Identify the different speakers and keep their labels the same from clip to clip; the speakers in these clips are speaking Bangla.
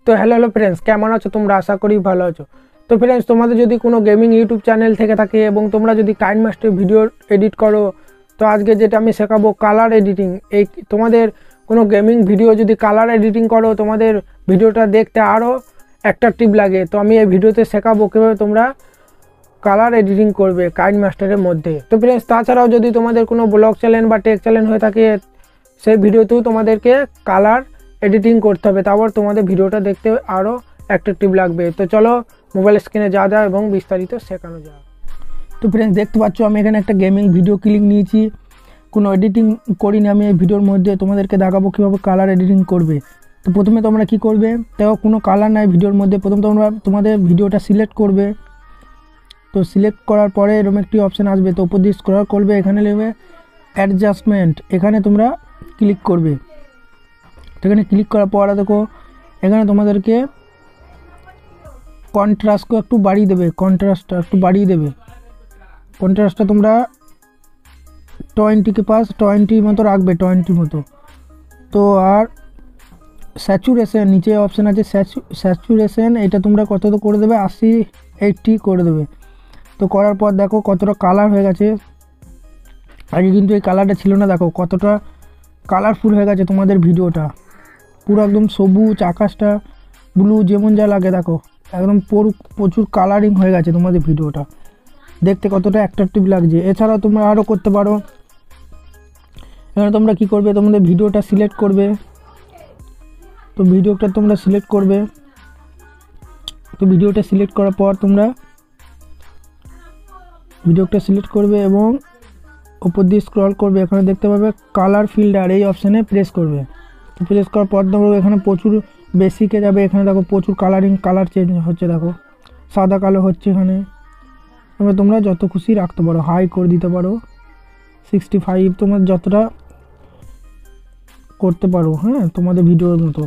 Speaker 1: তো হ্যালো ফ্রেন্ডস, কেমন আছো তোমরা? আশা করি ভালো আছো। তো ফ্রেন্ডস, তোমাদের যদি কোনো গেমিং ইউটিউব চ্যানেল থেকে থাকে এবং তোমরা যদি কাইনমাস্টার ভিডিও এডিট করো, তো আজকে যেটা আমি শেখাবো কালার এডিটিং। এই তোমাদের কোনো গেমিং ভিডিও যদি কালার এডিটিং করো, তোমাদের ভিডিওটা দেখতে আরও অ্যাট্রাকটিভ লাগে। তো আমি এই ভিডিওতে শেখাবো কীভাবে তোমরা কালার এডিটিং করবে কাইনমাস্টারের মধ্যে। তো ফ্রেন্ডস, তাছাড়াও যদি তোমাদের কোনো ব্লগ চ্যানেল বা টেক চ্যানেল হয়ে থাকে, সেই ভিডিওতেও তোমাদেরকে কালার এডিটিং করতে হবে, তারপর তোমাদের ভিডিওটা দেখতে আরও অ্যাট্রাকটিভ লাগবে। তো চলো মোবাইল স্ক্রিনে যা এবং বিস্তারিত শেখানো যায়। তো ফ্রেন্ডস, দেখতে পাচ্ছ আমি এখানে একটা গেমিং ভিডিও ক্লিক নিয়েছি, কোনো এডিটিং করিনি। আমি এই ভিডিওর মধ্যে তোমাদেরকে দেখাবো কীভাবে কালার এডিটিং করবে। তো প্রথমে তোমরা কি করবে, দেখো কোনো কালার নাই ভিডিওর মধ্যে। প্রথমে তোমরা তোমাদের ভিডিওটা সিলেক্ট করবে। তো সিলেক্ট করার পরে এরকম একটি অপশান আসবে, তো উপর দিয়ে স্ক্রল করবে, এখানে নেবে অ্যাডজাস্টমেন্ট, এখানে তোমরা ক্লিক করবে। এখানে ক্লিক করার পর দেখো এখানে তোমাদেরকে কন্ট্রাস্টকে একটু বাড়িয়ে দেবে, কন্ট্রাস্টটা তোমরা 20 মতো রাখবে, 20 মতো। তো আর স্যাচুরেশন নিচে অপশান আছে স্যাচুরেশন, এটা তোমরা কত করে দেবে, 80 করে দেবে। তো করার পর দেখো কতটা কালার হয়ে গেছে। আগে কিন্তু এই কালারটা ছিল না, দেখো কতটা কালারফুল হয়ে গেছে তোমাদের ভিডিওটা, পুরো একদম সবুজ, আকাশটা ব্লু, যেমন যা লাগে দেখো একদম প্রচুর কালারিং হয়ে গেছে তোমাদের ভিডিওটা, দেখতে কতটা অ্যাট্রাকটিভ লাগছে। এছাড়াও তোমরা আরও করতে পারো। এখানে তোমরা কি করবে, তোমাদের ভিডিওটা সিলেক্ট করবে। তো ভিডিওটা তোমরা সিলেক্ট করবে। তো ভিডিওটা সিলেক্ট করার পর তোমরা ভিডিওটা সিলেক্ট করবে এবং উপর দিয়ে স্ক্রল করবে, এখানে দেখতে পাবে কালার ফিল্টার, এই অপশানে প্রেস করবে। তো প্রেস করার পর দেখো এখানে প্রচুর বেসিকে যাবে, এখানে দেখো প্রচুর কালার চেঞ্জ হচ্ছে, দেখো সাদা কালো হচ্ছে এখানে। এবার তোমরা যত খুশি রাখতে পারো, হাই করে দিতে পারো 65, তোমার যতটা করতে পারো, হ্যাঁ তোমাদের ভিডিওর মতো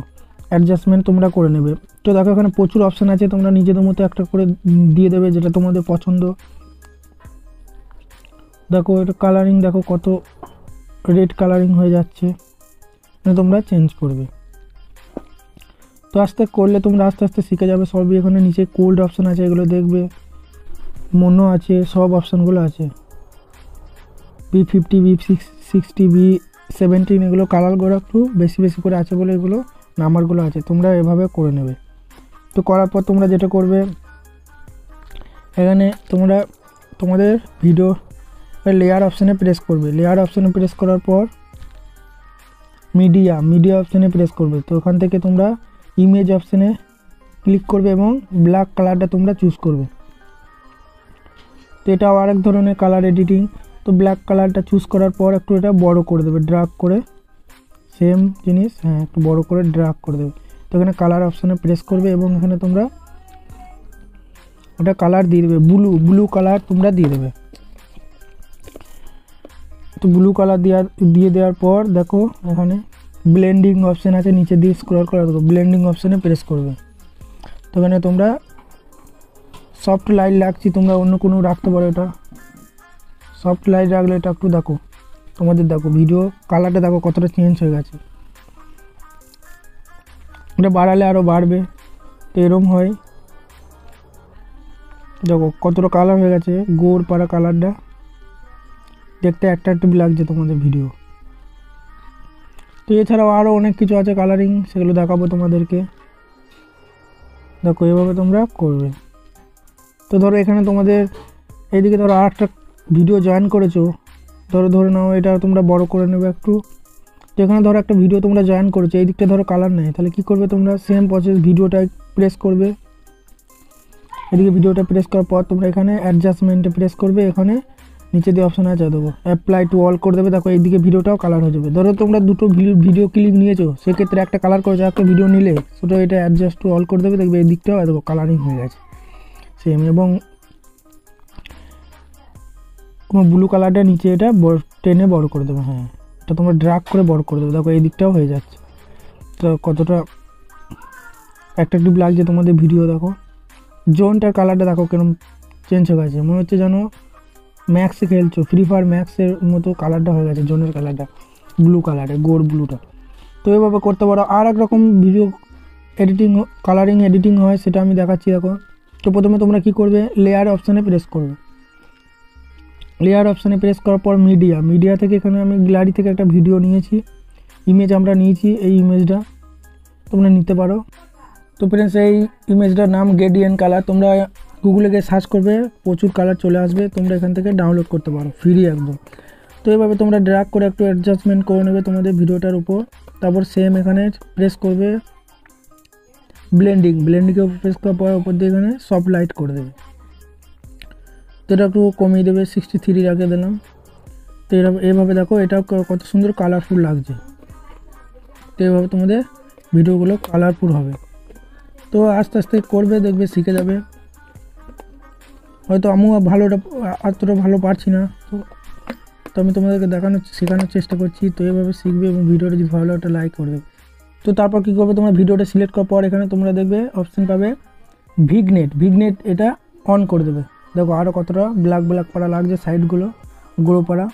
Speaker 1: অ্যাডজাস্টমেন্ট তোমরা করে নেবে। তো দেখো এখানে প্রচুর অপশান আছে, তোমরা নিজেদের মতো একটা করে দিয়ে দেবে যেটা তোমাদের পছন্দ। দেখো এটা কালারিং, দেখো কত রেড কালারিং হয়ে যাচ্ছে, তোমরা চেঞ্জ করবে। তো আস্তে করলে তোমরা আস্তে আস্তে শিখে যাবে সবই। এখানে নিচে কোল্ড অপশান আছে, এগুলো দেখবে, মোনো আছে, সব অপশানগুলো আছে, B50, B60, B17, এগুলো কালারগুলো একটু বেশি করে আছে বলে এগুলো নাম্বারগুলো আছে, তোমরা এভাবে করে নেবে। তো করার পর তোমরা যেটা করবে, এখানে তোমরা তোমাদের ভিডিও লেয়ার অপশানে প্রেস করবে। লেয়ার অপশানে প্রেস করার পর মিডিয়া অপশানে প্রেস করবে। তো ওখান থেকে তোমরা ইমেজ অপশানে ক্লিক করবে এবং ব্ল্যাক কালারটা তোমরা চুজ করবে। তো এটাও আরেক ধরনের কালার এডিটিং। তো ব্ল্যাক কালারটা চুজ করার পর একটু এটা বড় করে দেবে, ড্র্যাগ করে, সেম জিনিস, হ্যাঁ একটু বড় করে ড্র্যাগ করে দেবে। তো এখানে কালার অপশানে প্রেস করবে এবং এখানে তোমরা ওটা কালার দিয়ে দেবে, ব্লু কালার তোমরা দিয়ে দেবে। তো ব্লু কালার দিয়ে দেওয়ার পর দেখো এখানে ব্লেন্ডিং অপশান আছে, নিচে দিয়ে স্ক্রল করা দেখো ব্লেন্ডিং অপশানে প্রেস করবে। তো এখানে তোমরা সফট লাইট রাখছি, তোমরা অন্য কোনো রাখতে পারো। এটা সফট লাইট রাখলে এটা একটু দেখো তোমাদের, দেখো ভিডিও কালারটা দেখো কতটা চেঞ্জ হয়ে গেছে। এটা বাড়ালে আরও বাড়বে, তো এরম হয়, দেখো কতটা কালার হয়ে গেছে, গোড় পাড়া কালারটা, দেখতে অ্যাট্রাকটিভ লাগছে তোমাদের ভিডিও। তো এছাড়াও আরও অনেক কিছু আছে কালারিং, সেগুলো দেখাবো তোমাদেরকে। দেখো এভাবে তোমরা করবে। তো ধরো এখানে তোমাদের এইদিকে ধরো আর একটা ভিডিও জয়েন করেছো, ধরে নাও এটা তোমরা বড় করে নেবে একটু। তো এখানে ধরো একটা ভিডিও তোমরা জয়েন করেছো, এই দিকটা ধরো কালার নেই, তাহলে কি করবে, তোমরা সেম প্রসেস, ভিডিওটা প্রেস করবে, এদিকে ভিডিওটা প্রেস করার পর তোমরা এখানে অ্যাডজাস্টমেন্টে প্রেস করবে, এখানে নিচে দিয়ে অপশান আছে দেবো অ্যাপ্লাই টু অল করে দেবে। দেখো এইদিকে ভিডিওটাও কালার হয়ে যাবে। ধরো তোমরা দুটো ভিডিও ক্লিপ নিয়েছো, সেক্ষেত্রে একটা কালার করেছো, একটা ভিডিও নিলে সেটা এটা অ্যাডজাস্ট টু অল করে দেবে, দেখবে এই দিকটাও দেখো কালারিং হয়ে গেছে সেম। এবং ব্লু কালারটা নিচে এটা টেনে বড় করে দেবে, হ্যাঁ এটা তোমরা ড্র্যাগ করে বড় করে দেবে, দেখো এই দিকটাও হয়ে যাচ্ছে। তো কতটা অ্যাট্রাকটিভ লাগছে তোমাদের ভিডিও। দেখো জোনটার কালারটা দেখো কিরকম চেঞ্জ হয়ে গেছে, মনে হচ্ছে যেন ম্যাক্সে খেলছো, ফ্রি ফায়ার ম্যাক্সের মতো কালারটা হয়ে গেছে, জোনের কালারটা ব্লু কালারে, গোড় ব্লুটা। তো এভাবে করতে পারো। আর এক রকম ভিডিও কালারিং এডিটিং হয় সেটা আমি দেখাচ্ছি। দেখো, তো প্রথমে তোমরা কি করবে, লেয়ার অপশানে প্রেস করবে। লেয়ার অপশানে প্রেস করার পর মিডিয়া থেকে এখানে আমি গ্যালারি থেকে একটা ভিডিও নিয়েছি, ইমেজ আমরা নিয়েছি, এই ইমেজটা তোমরা নিতে পারো। তো ফ্রেন্ডস, এই ইমেজটার নাম গ্রেডিয়েন্ট কালার। তোমরা গুগলে গিয়ে সার্চ করবে, প্রচুর কালার চলে আসবে, তোমরা এখান থেকে ডাউনলোড করতে পারো ফ্রি একদম। তো এইভাবে তোমরা ড্র্যাগ করে একটু অ্যাডজাস্টমেন্ট করে নেবে তোমাদের ভিডিওটার উপর। তারপর সেম এখানে প্রেস করবে ব্লেন্ডিংয়ে প্রেস করার পর উপর দিয়ে এখানে সফট লাইট করে দেবে। তো এটা একটু কমিয়ে দেবে, 63 রাখে দিলাম। তো এইভাবে দেখো, এটা কত সুন্দর কালারফুল লাগছে। তো এইভাবে তোমাদের ভিডিওগুলো কালারফুল হবে। তো আস্তে আস্তে করবে, দেখবে শিখে যাবে। হয়তো আমিও অতটা ভালো পারছি না, তো আমি তোমাদেরকে শেখানোর চেষ্টা করছি। তো এইভাবে শিখবে এবং ভিডিওটা যদি ভালো লাগে একটা লাইক করে দেবে। তো তারপর কী করবে, তোমরা ভিডিওটা সিলেক্ট করার পর এখানে তোমরা দেখবে অপশান পাবে ভিগনেট, এটা অন করে দেবে। দেখো আরও কতটা ব্ল্যাক পাড়া লাগছে, সাইডগুলো গ্রো পাড়া।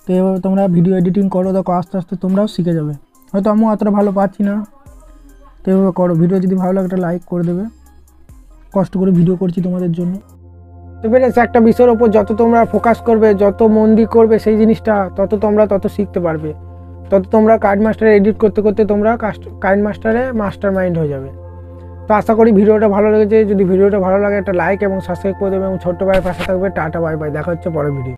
Speaker 1: তো এইভাবে তোমরা ভিডিও এডিটিং করো, দেখো আস্তে আস্তে তোমরাও শিখে যাবে। হয়তো আমিও অতটা ভালো পারছি না, তো এইভাবে করো। ভিডিও যদি ভালো লাগে একটা লাইক করে দেবে, কষ্ট করে ভিডিও করছি তোমাদের জন্য। তো ফ্রেন্ডস, একটা বিষয়ের ওপর যত তোমরা ফোকাস করবে, যত মন দিয়ে করবে সেই জিনিসটা, তত শিখতে পারবে। তত তোমরা কাইনমাস্টারে এডিট করতে করতে তোমরা কাইনমাস্টারে মাস্টার মাইন্ড হয়ে যাবে। তো আশা করি ভিডিওটা ভালো লেগেছে। যদি ভিডিওটা ভালো লাগে একটা লাইক এবং সাবস্ক্রাইব করে দেবে এবং ছোট্ট ভাইয়ের পাশে থাকবে। টাটা, বাই বাই, দেখা হচ্ছে পরের ভিডিও।